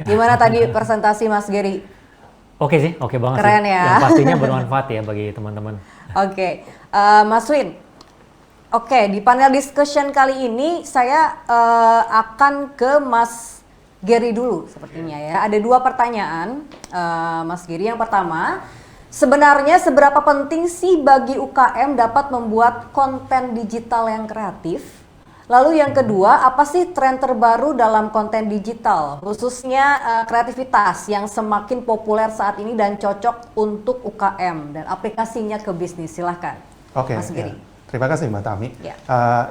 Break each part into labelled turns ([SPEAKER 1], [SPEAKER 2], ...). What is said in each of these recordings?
[SPEAKER 1] Gimana tadi presentasi Mas Gary?
[SPEAKER 2] Oke sih, oke banget sih.
[SPEAKER 1] Keren ya.
[SPEAKER 2] Yang pastinya bermanfaat ya bagi teman-teman.
[SPEAKER 1] Oke, Mas Win. Oke, di panel discussion kali ini saya akan ke Mas Gary dulu sepertinya ya. Ada dua pertanyaan, Mas Gary. Yang pertama, sebenarnya seberapa penting sih bagi UKM dapat membuat konten digital yang kreatif? Lalu yang kedua, apa sih tren terbaru dalam konten digital, khususnya kreativitas yang semakin populer saat ini dan cocok untuk UKM dan aplikasinya ke bisnis? Silahkan,
[SPEAKER 3] Oke,
[SPEAKER 1] Mas Gary.
[SPEAKER 3] ya. Terima kasih Mbak Tami.
[SPEAKER 1] Ya.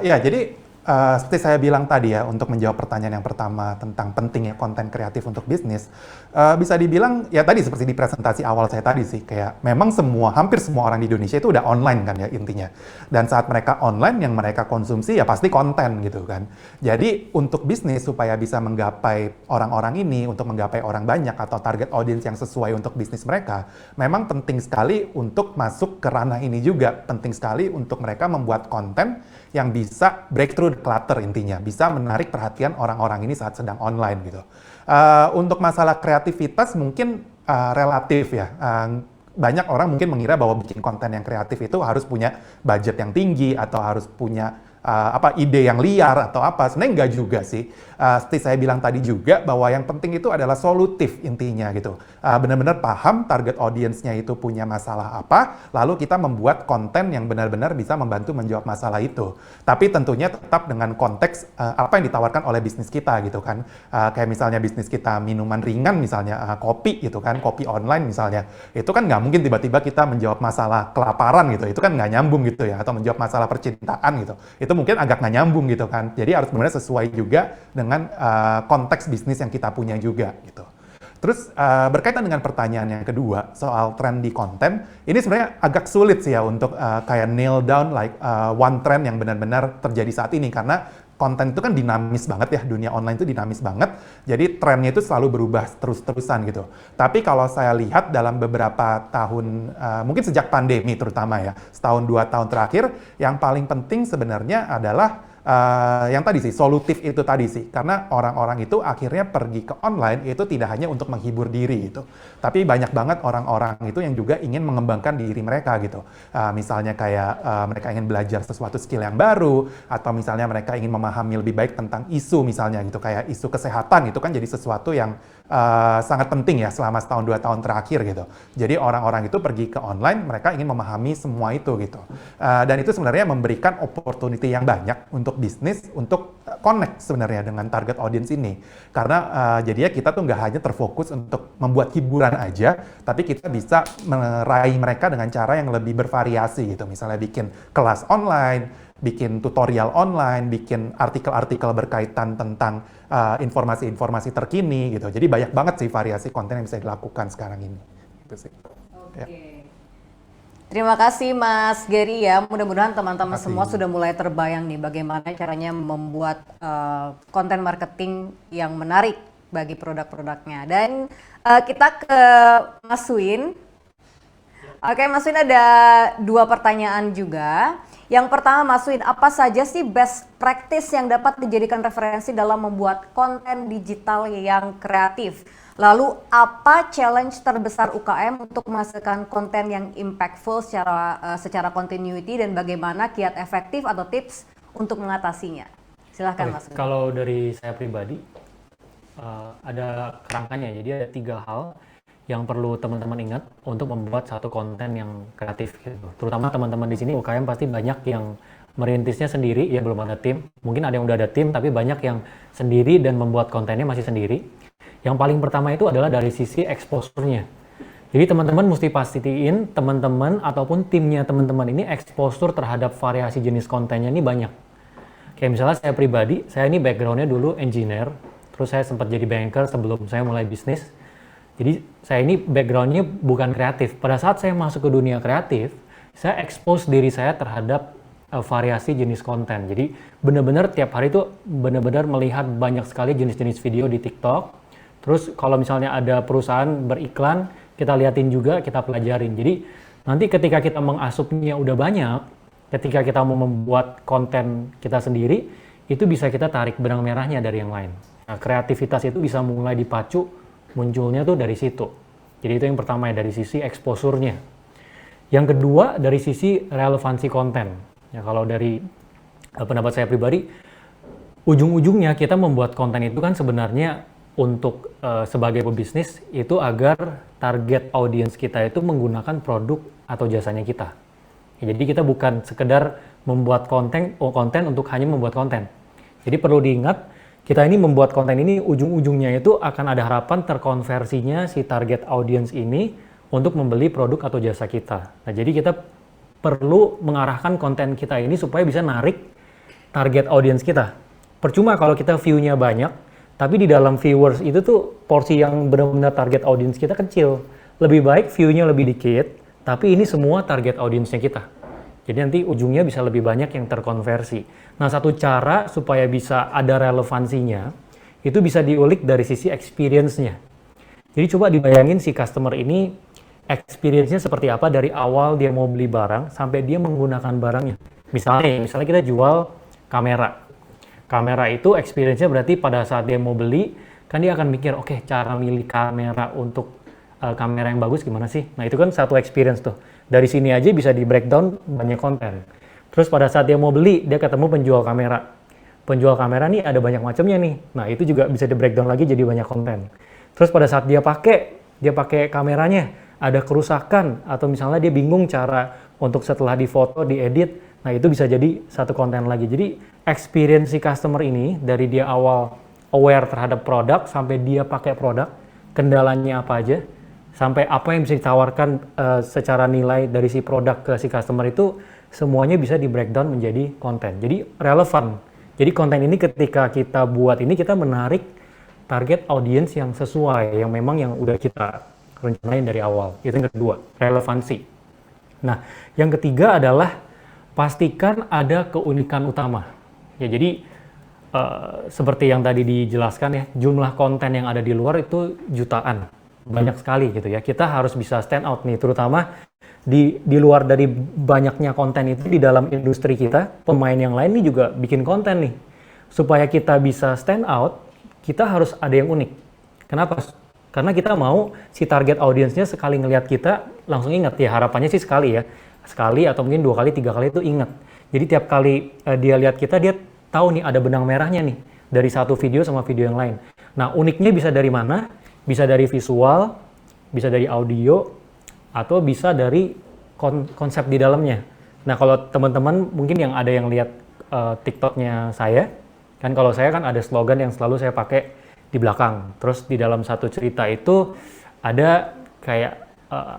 [SPEAKER 3] Ya, jadi seperti saya bilang tadi ya, untuk menjawab pertanyaan yang pertama tentang pentingnya konten kreatif untuk bisnis, bisa dibilang ya tadi seperti di presentasi awal saya tadi sih, kayak memang hampir semua orang di Indonesia itu udah online kan ya intinya. Dan saat mereka online, yang mereka konsumsi ya pasti konten gitu kan. Jadi untuk bisnis supaya bisa menggapai orang-orang ini, untuk menggapai orang banyak atau target audience yang sesuai untuk bisnis mereka, memang penting sekali untuk masuk ke ranah ini juga. Penting sekali untuk mereka membuat konten yang bisa breakthrough the clutter intinya, bisa menarik perhatian orang-orang ini saat sedang online gitu. Untuk masalah kreativitas mungkin relatif ya. Banyak orang mungkin mengira bahwa bikin konten yang kreatif itu harus punya budget yang tinggi atau harus punya ide yang liar atau apa. Sebenarnya enggak juga sih. Seperti saya bilang tadi juga bahwa yang penting itu adalah solutif intinya gitu. Benar-benar paham target audience-nya itu punya masalah apa, lalu kita membuat konten yang benar-benar bisa membantu menjawab masalah itu. Tapi tentunya tetap dengan konteks apa yang ditawarkan oleh bisnis kita gitu kan. Kayak misalnya bisnis kita minuman ringan misalnya, kopi gitu kan, kopi online misalnya. Itu kan nggak mungkin tiba-tiba kita menjawab masalah kelaparan gitu. Itu kan nggak nyambung gitu ya. Atau menjawab masalah percintaan gitu. Itu mungkin agak nggak nyambung gitu kan. Jadi harus benar-benar sesuai juga dengan konteks bisnis yang kita punya juga gitu. Terus berkaitan dengan pertanyaan yang kedua soal tren di konten, ini sebenarnya agak sulit sih ya untuk kayak nail down like one trend yang benar-benar terjadi saat ini, karena konten itu kan dinamis banget ya, dunia online itu dinamis banget, jadi trennya itu selalu berubah terus-terusan gitu. Tapi kalau saya lihat dalam beberapa tahun, mungkin sejak pandemi terutama ya, setahun 2 tahun terakhir, yang paling penting sebenarnya adalah yang tadi sih, solutif itu tadi sih. Karena orang-orang itu akhirnya pergi ke online itu tidak hanya untuk menghibur diri gitu. Tapi banyak banget orang-orang itu yang juga ingin mengembangkan diri mereka gitu. Misalnya kayak mereka ingin belajar sesuatu skill yang baru, atau misalnya mereka ingin memahami lebih baik tentang isu misalnya gitu. Kayak isu kesehatan itu kan jadi sesuatu yang sangat penting ya selama setahun 2 tahun terakhir gitu. Jadi orang-orang itu pergi ke online, mereka ingin memahami semua itu gitu. Dan itu sebenarnya memberikan opportunity yang banyak untuk bisnis, untuk connect sebenarnya dengan target audience ini. Karena jadinya kita tuh nggak hanya terfokus untuk membuat hiburan aja, tapi kita bisa meraih mereka dengan cara yang lebih bervariasi gitu. Misalnya bikin kelas online, bikin tutorial online, bikin artikel-artikel berkaitan tentang informasi-informasi terkini gitu. Jadi banyak banget sih variasi konten yang bisa dilakukan sekarang ini. Gitu sih.
[SPEAKER 1] Oke.
[SPEAKER 3] Ya.
[SPEAKER 1] Terima kasih Mas Gary ya. Mudah-mudahan teman-teman
[SPEAKER 3] Terima kasih.
[SPEAKER 1] semua sudah mulai terbayang nih bagaimana caranya membuat konten marketing yang menarik bagi produk-produknya. Dan kita ke Mas Win. Oke, Mas Win, ada 2 pertanyaan juga. Yang pertama, Mas Win, apa saja sih best practice yang dapat dijadikan referensi dalam membuat konten digital yang kreatif? Lalu, apa challenge terbesar UKM untuk menghasilkan konten yang impactful secara continuity, dan bagaimana kiat efektif atau tips untuk mengatasinya? Silahkan, Mas Win.
[SPEAKER 2] Kalau dari saya pribadi, ada kerangkanya. Jadi ada 3 hal yang perlu teman-teman ingat untuk membuat satu konten yang kreatif gitu. Terutama teman-teman di sini UKM pasti banyak yang merintisnya sendiri, ya belum ada tim. Mungkin ada yang udah ada tim, tapi banyak yang sendiri dan membuat kontennya masih sendiri. Yang paling pertama itu adalah dari sisi exposure-nya. Jadi teman-teman mesti pastiin teman-teman ataupun timnya teman-teman ini exposure terhadap variasi jenis kontennya ini banyak. Kayak misalnya saya pribadi, saya ini background-nya dulu engineer, terus saya sempat jadi banker sebelum saya mulai bisnis. Jadi saya ini background-nya bukan kreatif. Pada saat saya masuk ke dunia kreatif, saya expose diri saya terhadap variasi jenis konten. Jadi benar-benar tiap hari itu benar-benar melihat banyak sekali jenis-jenis video di TikTok. Terus kalau misalnya ada perusahaan beriklan, kita liatin juga, kita pelajarin. Jadi nanti ketika kita mengasupnya udah banyak, ketika kita mau membuat konten kita sendiri, itu bisa kita tarik benang merahnya dari yang lain. Nah, kreativitas itu bisa mulai dipacu munculnya tuh dari situ. Jadi itu yang pertama ya, dari sisi exposure-nya. Yang kedua dari sisi relevansi konten. Ya kalau dari pendapat saya pribadi, ujung-ujungnya kita membuat konten itu kan sebenarnya untuk sebagai pebisnis itu agar target audiens kita itu menggunakan produk atau jasanya kita. Ya, jadi kita bukan sekedar membuat konten untuk hanya membuat konten. Jadi perlu diingat, kita ini membuat konten ini ujung-ujungnya itu akan ada harapan terkonversinya si target audiens ini untuk membeli produk atau jasa kita. Nah, jadi kita perlu mengarahkan konten kita ini supaya bisa narik target audiens kita. Percuma kalau kita view-nya banyak, tapi di dalam viewers itu tuh porsi yang benar-benar target audiens kita kecil. Lebih baik view-nya lebih dikit, tapi ini semua target audiensnya kita. Jadi nanti ujungnya bisa lebih banyak yang terkonversi. Nah, satu cara supaya bisa ada relevansinya, itu bisa diulik dari sisi experience-nya. Jadi coba dibayangin si customer ini experience-nya seperti apa dari awal dia mau beli barang sampai dia menggunakan barangnya. Misalnya kita jual kamera. Kamera itu experience-nya berarti pada saat dia mau beli, kan dia akan mikir, oke, cara milih kamera untuk kamera yang bagus gimana sih? Nah, itu kan satu experience tuh. Dari sini aja bisa di breakdown banyak konten. Terus pada saat dia mau beli, dia ketemu penjual kamera. Penjual kamera nih ada banyak macamnya nih. Nah, itu juga bisa di breakdown lagi jadi banyak konten. Terus pada saat dia pakai kameranya, ada kerusakan atau misalnya dia bingung cara untuk setelah difoto, diedit, nah itu bisa jadi satu konten lagi. Jadi experience si customer ini dari dia awal aware terhadap produk sampai dia pakai produk, kendalanya apa aja, sampai apa yang bisa ditawarkan secara nilai dari si produk ke si customer itu semuanya bisa di breakdown menjadi konten. Jadi relevan. Jadi konten ini ketika kita buat ini kita menarik target audiens yang sesuai, yang memang yang udah kita rencanain dari awal. Itu yang kedua, relevansi. Nah, yang ketiga adalah pastikan ada keunikan utama. Ya, jadi seperti yang tadi dijelaskan ya, jumlah konten yang ada di luar itu jutaan, banyak sekali gitu ya. Kita harus bisa stand out nih, terutama di luar dari banyaknya konten itu di dalam industri kita, pemain yang lain nih juga bikin konten nih. Supaya kita bisa stand out, kita harus ada yang unik. Kenapa? Karena kita mau si target audiensnya sekali ngelihat kita langsung ingat ya, harapannya sih sekali ya. Sekali atau mungkin 2 kali, 3 kali itu ingat. Jadi tiap kali dia lihat kita, dia tahu nih ada benang merahnya nih dari satu video sama video yang lain. Nah, uniknya bisa dari mana? Bisa dari visual, bisa dari audio, atau bisa dari konsep di dalamnya. Nah, kalau teman-teman mungkin yang ada yang lihat TikTok-nya saya, kan kalau saya kan ada slogan yang selalu saya pakai di belakang. Terus di dalam satu cerita itu ada kayak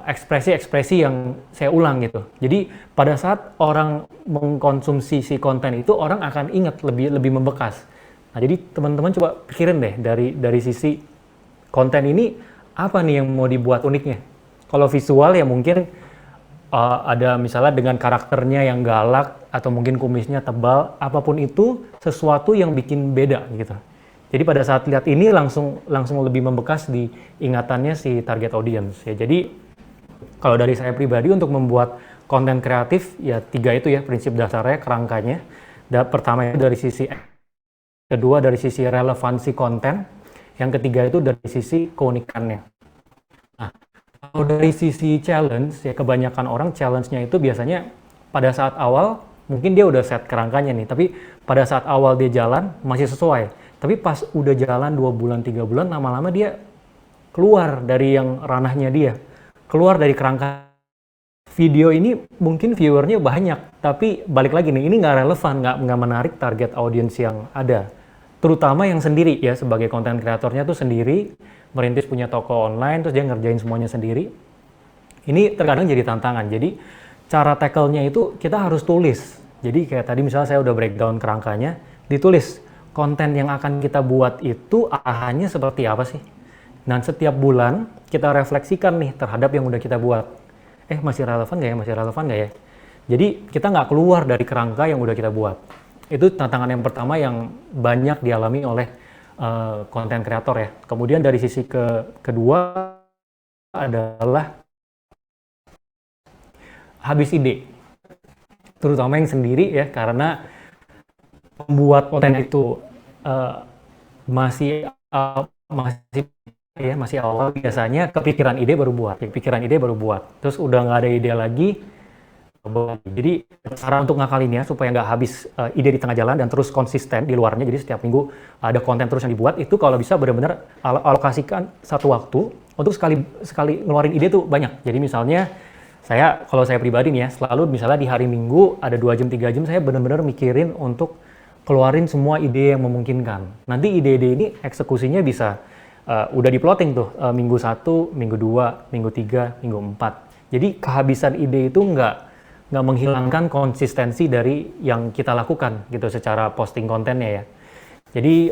[SPEAKER 2] ekspresi-ekspresi yang saya ulang gitu. Jadi pada saat orang mengkonsumsi si konten itu, orang akan ingat, lebih membekas. Nah, jadi teman-teman coba pikirin deh dari sisi konten ini apa nih yang mau dibuat uniknya. Kalau visual ya mungkin ada misalnya dengan karakternya yang galak atau mungkin kumisnya tebal, apapun itu sesuatu yang bikin beda gitu. Jadi pada saat lihat ini langsung lebih membekas di ingatannya si target audience ya. Jadi kalau dari saya pribadi untuk membuat konten kreatif ya 3 itu ya prinsip dasarnya, kerangkanya. Pertama itu dari sisi, kedua dari sisi relevansi konten, yang ketiga itu dari sisi keunikannya. Nah, kalau dari sisi challenge ya kebanyakan orang challenge-nya itu biasanya pada saat awal mungkin dia udah set kerangkanya nih, tapi pada saat awal dia jalan masih sesuai. Tapi pas udah jalan 2 bulan, 3 bulan, lama-lama dia keluar dari yang ranahnya dia. Keluar dari kerangka. Video ini mungkin viewernya banyak, tapi balik lagi nih, ini nggak relevan, nggak menarik target audiens yang ada. Terutama yang sendiri ya, sebagai konten kreatornya tuh sendiri, merintis punya toko online, terus dia ngerjain semuanya sendiri. Ini terkadang jadi tantangan. Jadi cara tackle-nya itu kita harus tulis. Jadi kayak tadi misalnya saya udah breakdown kerangkanya, ditulis. Konten yang akan kita buat itu arahannya seperti apa sih? Dan setiap bulan kita refleksikan nih terhadap yang udah kita buat. Masih relevan nggak ya? Masih relevan nggak ya? Jadi kita nggak keluar dari kerangka yang udah kita buat. Itu tantangan yang pertama yang banyak dialami oleh konten kreator ya. Kemudian dari sisi kedua adalah habis ide. Terutama yang sendiri ya, karena membuat konten itu masih Iya, masih awal biasanya kepikiran ide baru buat, terus udah nggak ada ide lagi. Jadi cara untuk ngakalinnya supaya nggak habis ide di tengah jalan dan terus konsisten di luarnya, jadi setiap minggu ada konten terus yang dibuat, itu kalau bisa benar-benar alokasikan satu waktu untuk sekali ngeluarin ide tuh banyak. Jadi misalnya kalau saya pribadi nih ya, selalu misalnya di hari Minggu ada 2 jam 3 jam saya benar-benar mikirin untuk keluarin semua ide yang memungkinkan. Nanti ide-ide ini eksekusinya bisa udah diploting tuh minggu 1, minggu 2, minggu 3, minggu 4. Jadi kehabisan ide itu nggak menghilangkan konsistensi dari yang kita lakukan gitu secara posting kontennya ya. Jadi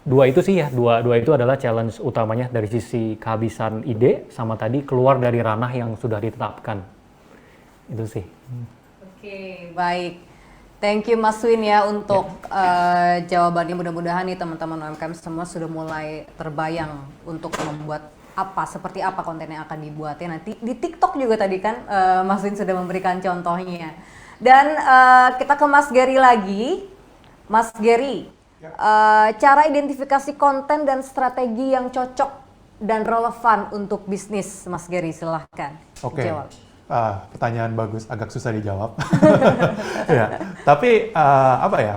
[SPEAKER 2] dua itu sih ya, dua itu adalah challenge utamanya dari sisi kehabisan ide sama tadi keluar dari ranah yang sudah ditetapkan. Itu sih.
[SPEAKER 1] Oke, baik. Thank you Mas Win ya untuk jawabannya. Mudah-mudahan nih teman-teman UMKM semua sudah mulai terbayang untuk membuat seperti apa konten yang akan dibuat ya nanti di TikTok juga tadi kan Mas Win sudah memberikan contohnya. Dan kita ke Mas Gary lagi. Mas Gary, cara identifikasi konten dan strategi yang cocok dan relevan untuk bisnis, Mas Gary silahkan jawab.
[SPEAKER 3] Pertanyaan bagus, agak susah dijawab. Ya, tapi apa ya?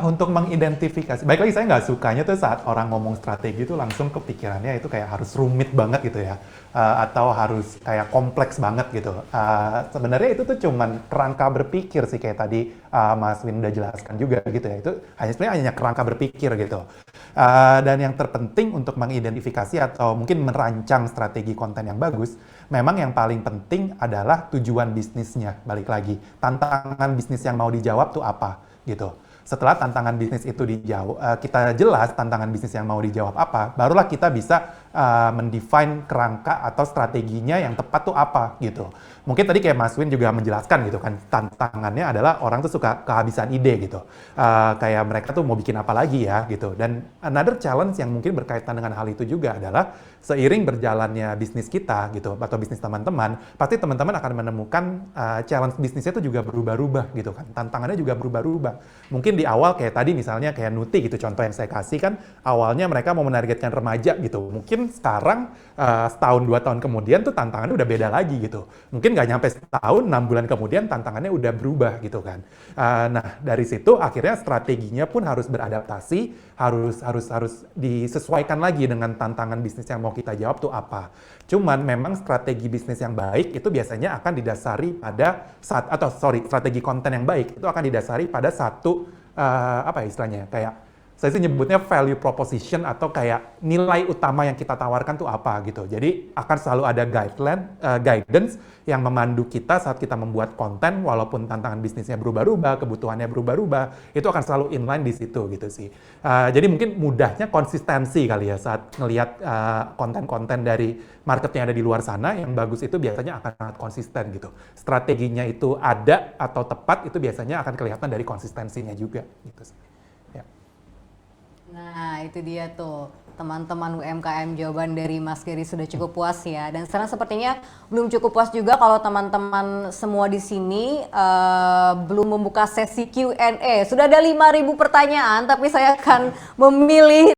[SPEAKER 3] Untuk mengidentifikasi, baik lagi saya nggak sukanya tuh saat orang ngomong strategi itu langsung kepikirannya itu kayak harus rumit banget gitu ya, atau harus kayak kompleks banget gitu. Sebenarnya itu tuh cuman kerangka berpikir sih kayak tadi Mas Win udah jelaskan juga gitu ya. Itu sebenarnya hanya kerangka berpikir gitu. Dan yang terpenting untuk mengidentifikasi atau mungkin merancang strategi konten yang bagus, memang yang paling penting adalah tujuan bisnisnya. Balik lagi, tantangan bisnis yang mau dijawab tuh apa gitu. Setelah tantangan bisnis itu kita jelas tantangan bisnis yang mau dijawab apa, barulah kita bisa mendefine kerangka atau strateginya yang tepat tuh apa gitu. Mungkin tadi kayak Mas Win juga menjelaskan gitu kan, tantangannya adalah orang tuh suka kehabisan ide gitu. Kayak mereka tuh mau bikin apa lagi ya gitu. Dan another challenge yang mungkin berkaitan dengan hal itu juga adalah seiring berjalannya bisnis kita gitu atau bisnis teman-teman, pasti teman-teman akan menemukan challenge bisnisnya itu juga berubah-ubah gitu kan. Tantangannya juga berubah-ubah. Mungkin di awal kayak tadi misalnya kayak Nuti gitu, contoh yang saya kasih kan, awalnya mereka mau menargetkan remaja gitu. Mungkin sekarang setahun 2 tahun kemudian tuh tantangannya udah beda lagi gitu. Mungkin nggak nyampe setahun, 6 bulan kemudian tantangannya udah berubah gitu kan. Nah dari situ akhirnya strateginya pun harus beradaptasi, harus disesuaikan lagi dengan tantangan bisnis yang mau kita jawab tuh apa. Cuman memang strategi bisnis yang baik itu biasanya akan didasari pada strategi konten yang baik itu akan didasari pada satu apa ya istilahnya, kayak saya sih nyebutnya value proposition atau kayak nilai utama yang kita tawarkan tuh apa gitu. Jadi akan selalu ada guidance yang memandu kita saat kita membuat konten, walaupun tantangan bisnisnya berubah-ubah, kebutuhannya berubah-ubah, itu akan selalu inline di situ gitu sih. Jadi mungkin mudahnya konsistensi kali ya saat ngelihat konten-konten dari market yang ada di luar sana yang bagus itu biasanya akan sangat konsisten gitu. Strateginya itu ada atau tepat itu biasanya akan kelihatan dari konsistensinya juga gitu sih.
[SPEAKER 1] Nah, itu dia tuh teman-teman UMKM, jawaban dari Mas Gary sudah cukup puas ya. Dan sekarang sepertinya belum cukup puas juga kalau teman-teman semua di sini belum membuka sesi Q&A. Sudah ada 5.000 pertanyaan, tapi saya akan memilih